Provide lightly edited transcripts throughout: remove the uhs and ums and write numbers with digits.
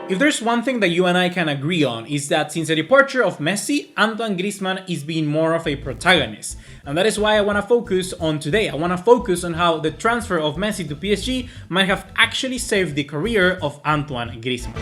If there's one thing that you and I can agree on, is that since the departure of Messi, Antoine Griezmann is being more of a protagonist. And that is why I want to focus on today. I want to focus on how the transfer of Messi to PSG might have actually saved the career of Antoine Griezmann.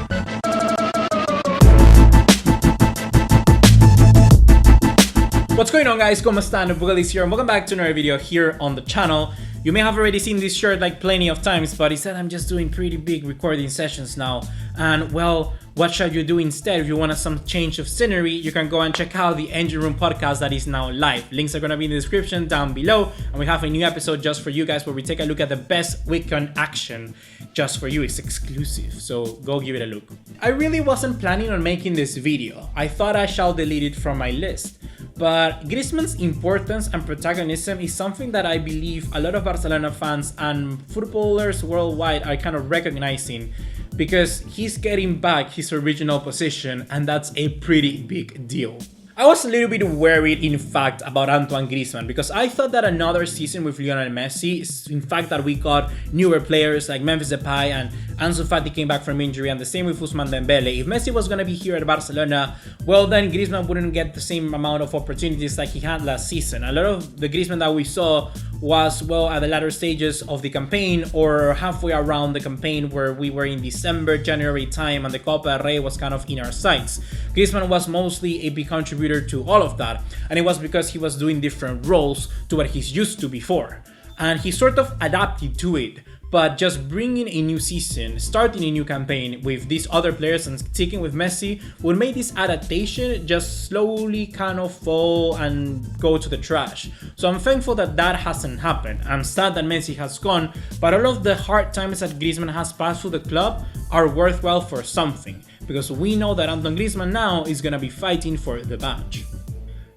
What's going on, guys? ¿Cómo están? BugaLuis here and welcome back to another video here on the channel. You may have already seen this shirt like plenty of times, but instead I'm just doing pretty big recording sessions now. And well, what should you do instead? If you want some change of scenery, you can go and check out the Engine Room podcast that is now live. Links are going to be in the description down below. And we have a new episode just for you guys where we take a look at the best weekend action just for you. It's exclusive, so go give it a look. I really wasn't planning on making this video. I thought I shall delete it from my list. But Griezmann's importance and protagonism is something that I believe a lot of Barcelona fans and footballers worldwide are kind of recognizing, because he's getting back his original position, and that's a pretty big deal. I was a little bit worried, in fact, about Antoine Griezmann, because I thought that another season with Lionel Messi, in fact that we got newer players like Memphis Depay and Ansu Fati came back from injury, and the same with Ousmane Dembele. If Messi was going to be here at Barcelona, well then Griezmann wouldn't get the same amount of opportunities like he had last season. A lot of the Griezmann that we saw was, well, at the latter stages of the campaign or halfway around the campaign, where we were in December, January time, and the Copa del Rey was kind of in our sights. Griezmann was mostly a big contributor to all of that, and it was because he was doing different roles to what he's used to before, and he sort of adapted to it. But just bringing a new season, starting a new campaign with these other players and sticking with Messi would make this adaptation just slowly kind of fall and go to the trash. So I'm thankful that that hasn't happened. I'm sad that Messi has gone, but all of the hard times that Griezmann has passed through the club are worthwhile for something, because we know that Antoine Griezmann now is gonna be fighting for the badge.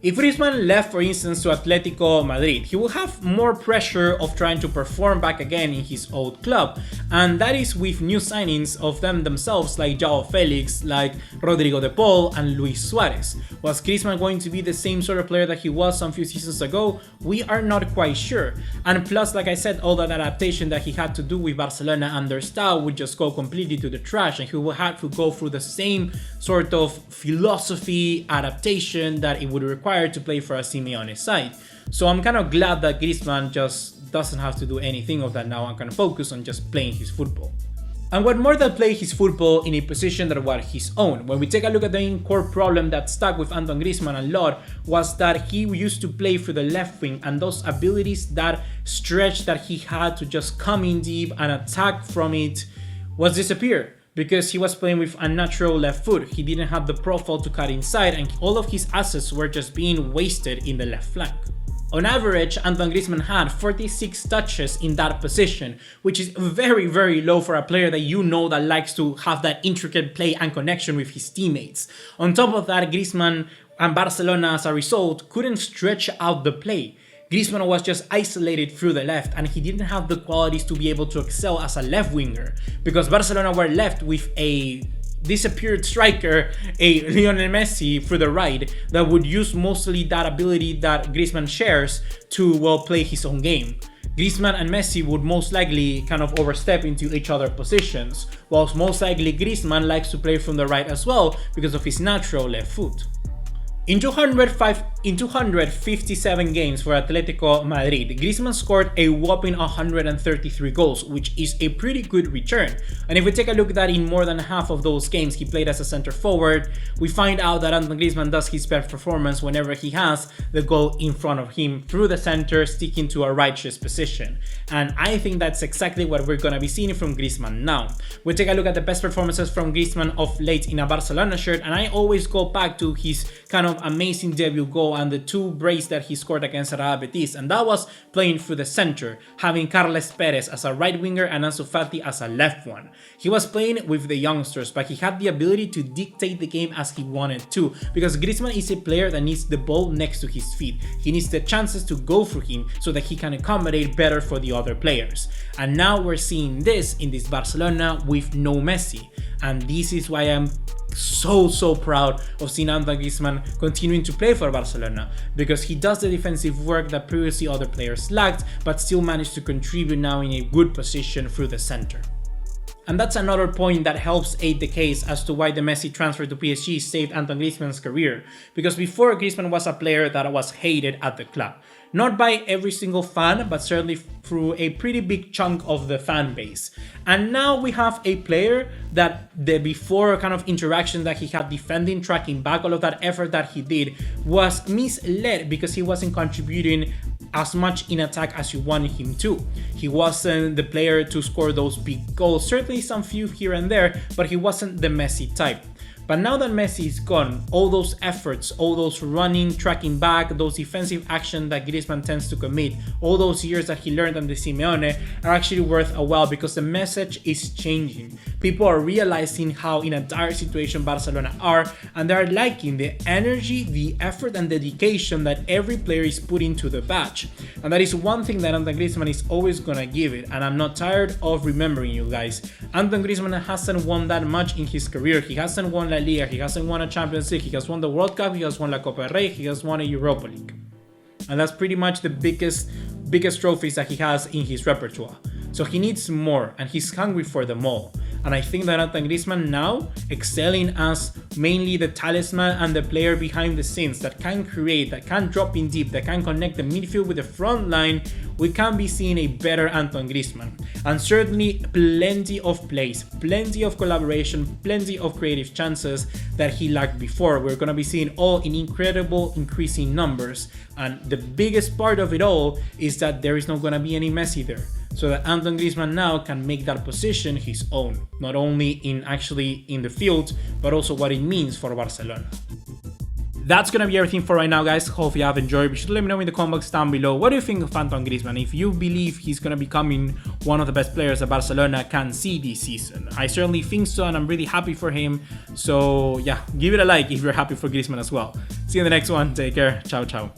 If Frenchman left, for instance, to Atletico Madrid, he will have more pressure of trying to perform back again in his old club, and that is with new signings of them themselves like João Felix, like Rodrigo de Paul and Luis Suarez. Was Griezmann going to be the same sort of player that he was some few seasons ago? We are not quite sure. And plus, like I said, all that adaptation that he had to do with Barcelona and their style would just go completely to the trash, and he will have to go through the same sort of philosophy adaptation that it would require to play for a Simeone side. So I'm kind of glad that Griezmann just doesn't have to do anything of that now and can focus on just playing his football. And what more than play his football in a position that was his own. When we take a look at the main core problem that stuck with Antoine Griezmann a lot was that he used to play through the left wing, and those abilities, that stretch that he had to just come in deep and attack from it, was disappeared. Because he was playing with a natural left foot. He didn't have the profile to cut inside, and all of his assets were just being wasted in the left flank. On average, Antoine Griezmann had 46 touches in that position, which is very, very low for a player that you know that likes to have that intricate play and connection with his teammates. On top of that, Griezmann and Barcelona, as a result, couldn't stretch out the play. Griezmann was just isolated through the left, and he didn't have the qualities to be able to excel as a left winger, because Barcelona were left with a disappeared striker, a Lionel Messi, through the right that would use mostly that ability that Griezmann shares to, well, play his own game. Griezmann and Messi would most likely kind of overstep into each other's positions, whilst most likely Griezmann likes to play from the right as well because of his natural left foot. In 257 games for Atletico Madrid, Griezmann scored a whopping 133 goals, which is a pretty good return. And if we take a look at that, in more than half of those games he played as a center forward, we find out that Antoine Griezmann does his best performance whenever he has the goal in front of him through the center, sticking to a righteous position. And I think that's exactly what we're gonna be seeing from Griezmann now. We take a look at the best performances from Griezmann of late in a Barcelona shirt, and I always go back to his kind of amazing debut goal and the two brace that he scored against Real Betis, and that was playing through the center, having Carles Perez as a right winger and Ansu Fati as a left one. He was playing with the youngsters, but he had the ability to dictate the game as he wanted to, because Griezmann is a player that needs the ball next to his feet. He needs the chances to go through him so that he can accommodate better for the other players. And now we're seeing this in this Barcelona with no Messi, and this is why I'm so proud of seeing Antoine Griezmann continuing to play for Barcelona, because he does the defensive work that previously other players lacked, but still managed to contribute now in a good position through the center. And that's another point that helps aid the case as to why the Messi transfer to PSG saved Antoine Griezmann's career. Because before, Griezmann was a player that was hated at the club. Not by every single fan, but certainly through a pretty big chunk of the fan base. And now we have a player that the before kind of interaction that he had defending, tracking back, all of that effort that he did was misled because he wasn't contributing as much in attack as you wanted him to. He wasn't the player to score those big goals, certainly some few here and there, but he wasn't the Messi type. But now that Messi is gone, all those efforts, all those running, tracking back, those defensive action that Griezmann tends to commit, all those years that he learned under Simeone are actually worth a while because the message is changing. People are realizing how in a dire situation Barcelona are, and they're liking the energy, the effort and dedication that every player is putting to the patch. And that is one thing that Antoine Griezmann is always gonna give it, and I'm not tired of remembering you guys. Antoine Griezmann hasn't won that much in his career. He hasn't won La Liga, he hasn't won a Champions League, he has won the World Cup, he has won La Copa del Rey, he has won a Europa League. And that's pretty much the biggest trophies that he has in his repertoire. So he needs more, and he's hungry for them all. And I think that Antoine Griezmann now, excelling as mainly the talisman and the player behind the scenes that can create, that can drop in deep, that can connect the midfield with the front line, we can be seeing a better Antoine Griezmann. And certainly plenty of plays, plenty of collaboration, plenty of creative chances that he lacked before. We're going to be seeing all in incredible increasing numbers. And the biggest part of it all is that there is not going to be any Messi there. So that Antoine Griezmann now can make that position his own, not only in the field, but also what it means for Barcelona. That's gonna be everything for right now, guys. Hope you have enjoyed. Be sure to let me know in the comment box down below what do you think of Antoine Griezmann, if you believe he's gonna becoming one of the best players that Barcelona can see this season. I certainly think so, and I'm really happy for him. So yeah, give it a like if you're happy for Griezmann as well. See you in the next one. Take care. Ciao, ciao.